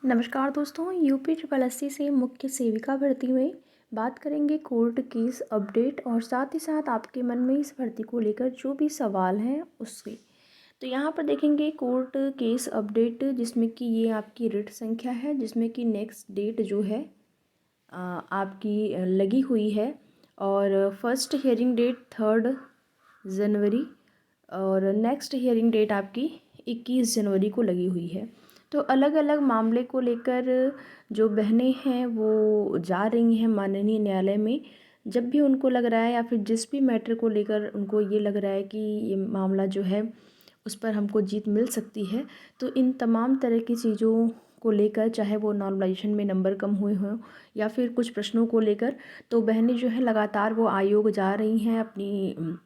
नमस्कार दोस्तों, UP triple SC से मुख्य सेविका भर्ती में बात करेंगे कोर्ट केस अपडेट और साथ ही साथ आपके मन में इस भर्ती को लेकर जो भी सवाल हैं उससे। तो यहाँ पर देखेंगे कोर्ट केस अपडेट, जिसमें कि ये आपकी रिट संख्या है, जिसमें कि नेक्स्ट डेट जो है आपकी लगी हुई है और फर्स्ट हियरिंग डेट 3 जनवरी और नेक्स्ट हियरिंग डेट आपकी 21 जनवरी को लगी हुई है। तो अलग अलग मामले को लेकर जो बहनें हैं वो जा रही हैं माननीय न्यायालय में, जब भी उनको लग रहा है या फिर जिस भी मैटर को लेकर उनको ये लग रहा है कि ये मामला जो है उस पर हमको जीत मिल सकती है, तो इन तमाम तरह की चीज़ों को लेकर, चाहे वो नॉर्मलाइजेशन में नंबर कम हुए हों या फिर कुछ प्रश्नों को लेकर, तो बहनें जो है लगातार वो आयोग जा रही हैं। अपनी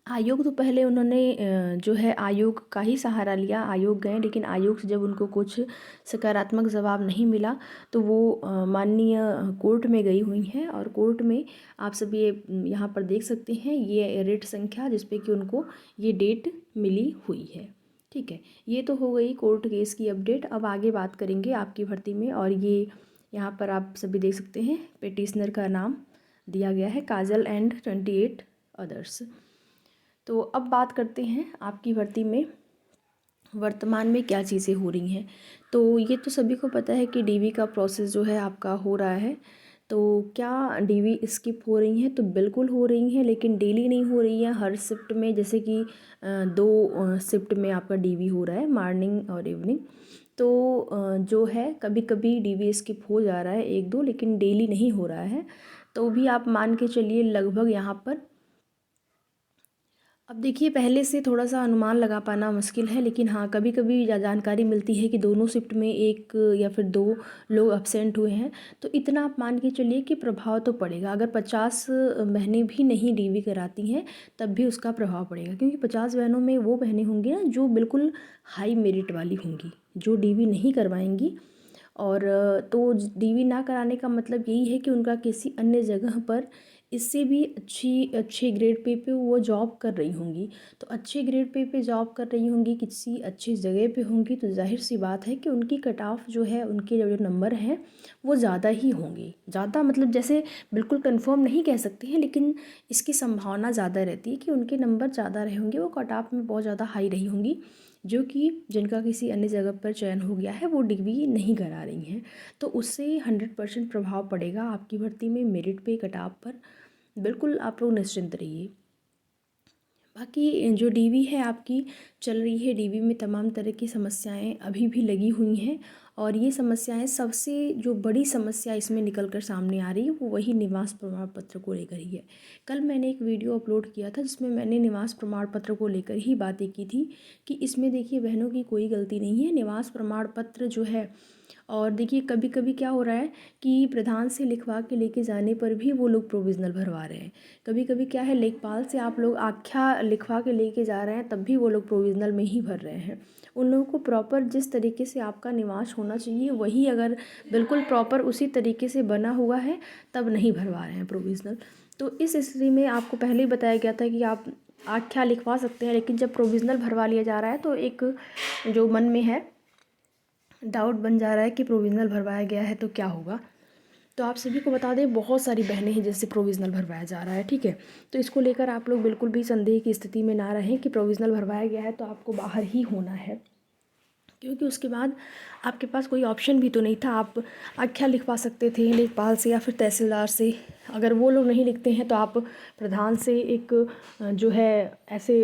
आयोग तो पहले उन्होंने जो है आयोग का ही सहारा लिया, आयोग गए, लेकिन आयोग से जब उनको कुछ सकारात्मक जवाब नहीं मिला तो वो माननीय कोर्ट में गई हुई हैं। और कोर्ट में आप सब ये यहाँ पर देख सकते हैं, ये रेट संख्या जिस पे कि उनको ये डेट मिली हुई है। ठीक है, ये तो हो गई कोर्ट केस की अपडेट। अब आगे बात करेंगे आपकी भर्ती में, और ये यहाँ पर आप सभी देख सकते हैं पिटिशनर का नाम दिया गया है, काजल एंड 28 अदर्स। तो अब बात करते हैं आपकी भर्ती में वर्तमान में क्या चीज़ें हो रही हैं। तो ये तो सभी को पता है कि डीवी का प्रोसेस जो है आपका हो रहा है। तो क्या डीवी स्किप हो रही हैं? तो बिल्कुल हो रही हैं, लेकिन डेली नहीं हो रही है, हर शिफ्ट में। जैसे कि 2 शिफ्ट में आपका डीवी हो रहा है, मॉर्निंग और इवनिंग। तो जो है कभी कभी डीवी स्किप हो जा रहा है 1-2, लेकिन डेली नहीं हो रहा है। तो भी आप मान के चलिए लगभग यहाँ पर। अब देखिए, पहले से थोड़ा सा अनुमान लगा पाना मुश्किल है, लेकिन हाँ कभी कभी जानकारी मिलती है कि दोनों शिफ्ट में 1 या फिर 2 लोग अब्सेंट हुए हैं। तो इतना आप मान के चलिए कि प्रभाव तो पड़ेगा। अगर 50 बहनें भी नहीं डीवी कराती हैं तब भी उसका प्रभाव पड़ेगा, क्योंकि 50 बहनों में वो बहनें होंगी ना जो बिल्कुल हाई मेरिट वाली होंगी, जो डीवी नहीं करवाएंगी। और तो डीवी ना कराने का मतलब यही है कि उनका किसी अन्य जगह पर इससे भी अच्छे ग्रेड पे वो जॉब कर रही होंगी। तो अच्छे ग्रेड पे जॉब कर रही होंगी, किसी अच्छी जगह पे होंगी, तो जाहिर सी बात है कि उनकी कट ऑफ जो है, उनके जो नंबर हैं वो ज़्यादा ही होंगे। ज़्यादा मतलब जैसे बिल्कुल कंफर्म नहीं कह सकते हैं, लेकिन इसकी संभावना ज़्यादा रहती है कि उनके नंबर ज़्यादा रहे होंगे, वो कट ऑफ में बहुत ज़्यादा हाई रही होंगी, जो कि जिनका किसी अन्य जगह पर चयन हो गया है वो डिग्री नहीं करा रही हैं। तो उससे 100% प्रभाव पड़ेगा आपकी भर्ती में, मेरिट पे, कट ऑफ पर। बिल्कुल आप लोग निश्चिंत रहिए। बाकी जो डीवी है आपकी चल रही है, डीवी में तमाम तरह की समस्याएं अभी भी लगी हुई हैं, और ये समस्याएं, सबसे जो बड़ी समस्या इसमें निकल कर सामने आ रही है वो वही निवास प्रमाण पत्र को लेकर ही है। कल मैंने एक वीडियो अपलोड किया था जिसमें मैंने निवास प्रमाण पत्र को लेकर ही बातें की थी कि इसमें देखिए बहनों की कोई गलती नहीं है, निवास प्रमाण पत्र जो है। और देखिए कभी कभी क्या हो रहा है कि प्रधान से लिखवा के लेके जाने पर भी वो लोग प्रोविज़नल भरवा रहे हैं। कभी कभी क्या है, लेखपाल से आप लोग आख्या लिखवा के लेके जा रहे हैं तब भी वो लोग प्रोविज़नल में ही भर रहे हैं। उन लोगों को प्रॉपर जिस तरीके से आपका निवास होना चाहिए वही अगर बिल्कुल प्रॉपर उसी तरीके से बना हुआ है तब नहीं भरवा रहे हैं प्रोविज़नल। तो इस स्थिति में आपको पहले ही बताया गया था कि आप आख्या लिखवा सकते हैं, लेकिन जब प्रोविज़नल भरवा लिया जा रहा है तो एक जो मन में है डाउट बन जा रहा है कि प्रोविज़नल भरवाया गया है तो क्या होगा। तो आप सभी को बता दें, बहुत सारी बहनें हैं जिससे प्रोविज़नल भरवाया जा रहा है। ठीक है, तो इसको लेकर आप लोग बिल्कुल भी संदेह की स्थिति में ना रहें कि प्रोविज़नल भरवाया गया है तो आपको बाहर ही होना है, क्योंकि उसके बाद आपके पास कोई ऑप्शन भी तो नहीं था। आप आख्या लिखवा सकते थे लेखपाल से या फिर तहसीलदार से, अगर वो लोग नहीं लिखते हैं तो आप प्रधान से एक जो है ऐसे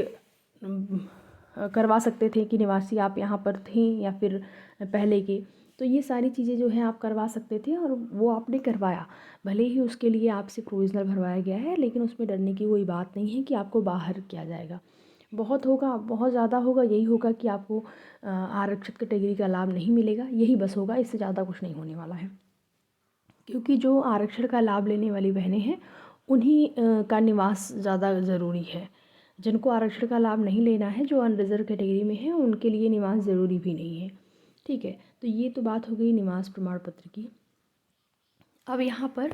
करवा सकते थे कि निवासी आप यहाँ पर थे या फिर पहले के। तो ये सारी चीज़ें जो हैं आप करवा सकते थे और वो आपने करवाया। भले ही उसके लिए आपसे प्रोविज़नल भरवाया गया है, लेकिन उसमें डरने की कोई बात नहीं है कि आपको बाहर किया जाएगा। बहुत होगा, बहुत ज़्यादा होगा, यही होगा कि आपको आरक्षित कैटेगरी का लाभ नहीं मिलेगा, यही बस होगा, इससे ज़्यादा कुछ नहीं होने वाला है। क्योंकि जो आरक्षण का लाभ लेने वाली बहनें हैं उन्हीं का निवास ज़्यादा ज़रूरी है। जिनको आरक्षण का लाभ नहीं लेना है, जो अनरिजर्व कैटेगरी में है, उनके लिए निवास ज़रूरी भी नहीं है। ठीक है, तो ये तो बात हो गई निवास प्रमाण पत्र की। अब यहाँ पर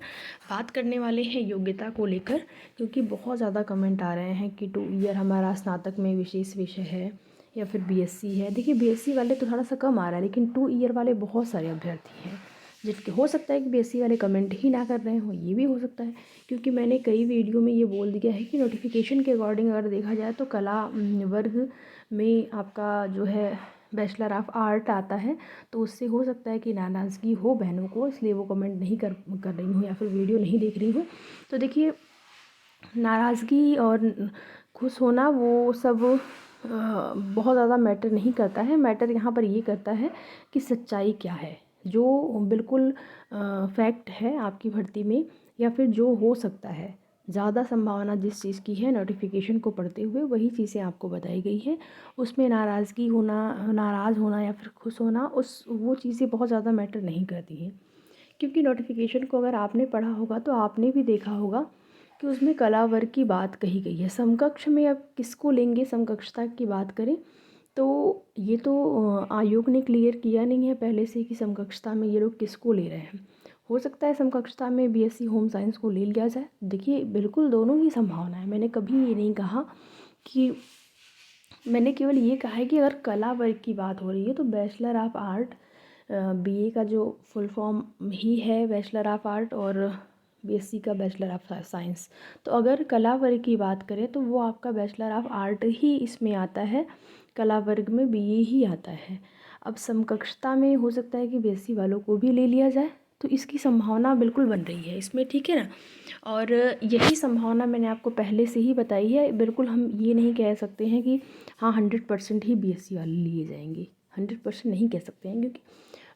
बात करने वाले हैं योग्यता को लेकर, क्योंकि बहुत ज़्यादा कमेंट आ रहे हैं कि 2 ईयर हमारा स्नातक में विशेष विषय है या फिर बीएससी है। देखिए बीएससी वाले तो थोड़ा सा कम आ रहा है, लेकिन 2 ईयर वाले बहुत सारे अभ्यर्थी हैं जिनके हो सकता है कि बीएससी वाले कमेंट ही ना कर रहे हो, ये भी हो सकता है। क्योंकि मैंने कई वीडियो में ये बोल दिया है कि नोटिफिकेशन के अकॉर्डिंग अगर देखा जाए तो कला वर्ग में आपका जो है बैचलर ऑफ आर्ट आता है, तो उससे हो सकता है कि नाराज़गी हो बहनों को, इसलिए वो कमेंट नहीं कर रही हूँ या फिर वीडियो नहीं देख रही हूँ। तो देखिए नाराज़गी और खुश होना वो सब बहुत ज़्यादा मैटर नहीं करता है। मैटर यहाँ पर ये करता है कि सच्चाई क्या है, जो बिल्कुल फैक्ट है आपकी भर्ती में, या फिर जो हो सकता है। ज़्यादा संभावना जिस चीज़ की है नोटिफिकेशन को पढ़ते हुए वही चीज़ें आपको बताई गई हैं। उसमें नाराज़गी होना, नाराज़ होना या फिर खुश होना, वो चीज़ें बहुत ज़्यादा मैटर नहीं करती हैं। क्योंकि नोटिफिकेशन को अगर आपने पढ़ा होगा तो आपने भी देखा होगा कि उसमें कला वर्ग की बात कही गई है। समकक्ष में अब किसको लेंगे, समकक्षता की बात करें तो ये तो आयोग ने क्लियर किया नहीं है पहले से कि समकक्षता में ये लोग किसको ले रहे हैं। हो सकता है समकक्षता में बीएससी होम साइंस को ले लिया जाए। देखिए बिल्कुल दोनों ही संभावना है, मैंने कभी ये नहीं कहा कि, मैंने केवल ये कहा है कि अगर कला वर्ग की बात हो रही है तो बैचलर ऑफ आर्ट, बीए का जो फुल फॉर्म ही है बैचलर ऑफ आर्ट, और बीएससी का बैचलर ऑफ साइंस। तो अगर कला वर्ग की बात करें तो वो आपका बैचलर ऑफ आर्ट ही इसमें आता है, कला वर्ग में बीए ही आता है। अब समकक्षता में हो सकता है कि बीएससी वालों को भी ले लिया जाए, तो इसकी संभावना बिल्कुल बन रही है इसमें, ठीक है ना। और यही संभावना मैंने आपको पहले से ही बताई है। बिल्कुल हम ये नहीं कह सकते हैं कि हाँ 100% ही बीएससी वाले लिए जाएंगे, 100% नहीं कह सकते हैं, क्योंकि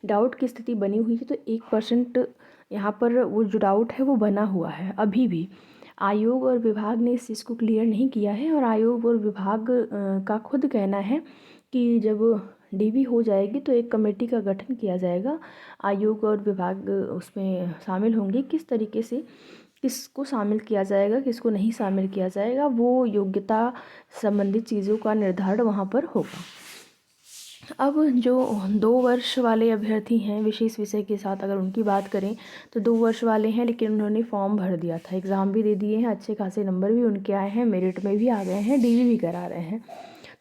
डाउट की स्थिति बनी हुई है। तो 1% यहाँ पर वो जो डाउट है वो बना हुआ है अभी भी। आयोग और विभाग ने इस चीज़ को क्लियर नहीं किया है, और आयोग और विभाग का खुद कहना है कि जब डीवी हो जाएगी तो एक कमेटी का गठन किया जाएगा। आयोग और विभाग उसमें शामिल होंगे, किस तरीके से किसको शामिल किया जाएगा, किसको नहीं शामिल किया जाएगा, वो योग्यता संबंधित चीज़ों का निर्धारण वहाँ पर होगा। अब जो 2 वर्ष वाले अभ्यर्थी हैं विशेष विषय के साथ अगर उनकी बात करें तो 2 वर्ष वाले हैं, लेकिन उन्होंने फॉर्म भर दिया था, एग्ज़ाम भी दे दिए हैं, अच्छे खासे नंबर भी उनके आए हैं, मेरिट में भी आ गए हैं, डीवी भी करा रहे हैं।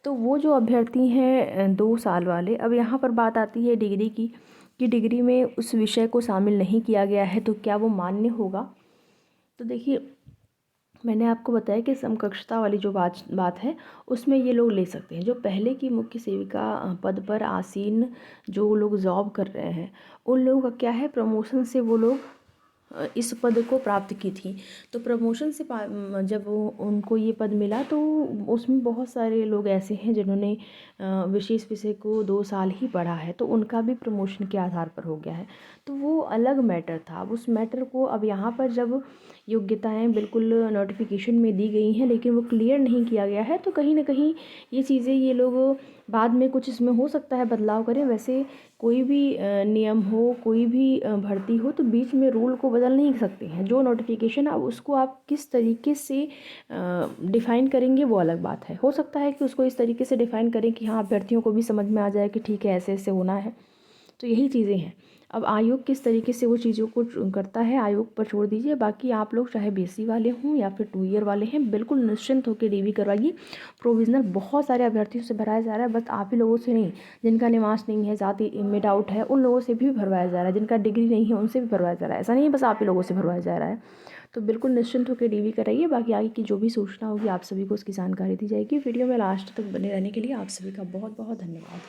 तो वो जो अभ्यर्थी हैं 2 साल वाले, अब यहाँ पर बात आती है डिग्री की, कि डिग्री में उस विषय को शामिल नहीं किया गया है तो क्या वो मान्य होगा। तो देखिए मैंने आपको बताया कि समकक्षता वाली जो बात है उसमें ये लोग ले सकते हैं। जो पहले की मुख्य सेविका पद पर आसीन जो लोग जॉब कर रहे हैं उन लोगों का क्या है, प्रमोशन से वो लोग इस पद को प्राप्त की थी। तो प्रमोशन से जब उनको ये पद मिला तो उसमें बहुत सारे लोग ऐसे हैं जिन्होंने विशेष विषय को 2 साल ही पढ़ा है, तो उनका भी प्रमोशन के आधार पर हो गया है। तो वो अलग मैटर था। अब उस मैटर को अब यहाँ पर जब योग्यताएं बिल्कुल नोटिफिकेशन में दी गई हैं लेकिन वो क्लियर नहीं किया गया है, तो कहीं ना कहीं ये चीज़ें ये लोग बाद में कुछ इसमें हो सकता है बदलाव करें। वैसे कोई भी नियम हो, कोई भी भर्ती हो, तो बीच में रूल को बदल नहीं सकते हैं। जो नोटिफिकेशन अब उसको आप किस तरीके से डिफ़ाइन करेंगे वो अलग बात है। हो सकता है कि उसको इस तरीके से डिफ़ाइन करें कि हाँ अभ्यर्थियों को भी समझ में आ जाए कि ठीक है ऐसे ऐसे होना है। तो यही चीज़ें हैं। अब आयोग किस तरीके से वो चीज़ों को करता है आयोग पर छोड़ दीजिए। बाकी आप लोग चाहे बीएससी वाले हों या फिर 2 ईयर वाले हैं, बिल्कुल निश्चिंत होकर डीवी करवाइए। प्रोविज़नल बहुत सारे अभ्यर्थियों से भराया जा रहा है, बस आप ही लोगों से नहीं। जिनका निवास नहीं है, जाति में डाउट है, उन लोगों से भी भरवाया जा रहा है। जिनका डिग्री नहीं है उनसे भी भरवाया जा रहा है। ऐसा नहीं है बस आप ही लोगों से भरवाया जा रहा है। तो बिल्कुल निश्चिंत होकर डीवी कराइए। बाकी आगे की जो भी सूचना होगी आप सभी को उसकी जानकारी दी जाएगी। वीडियो में लास्ट तक बने रहने के लिए आप सभी का बहुत बहुत धन्यवाद।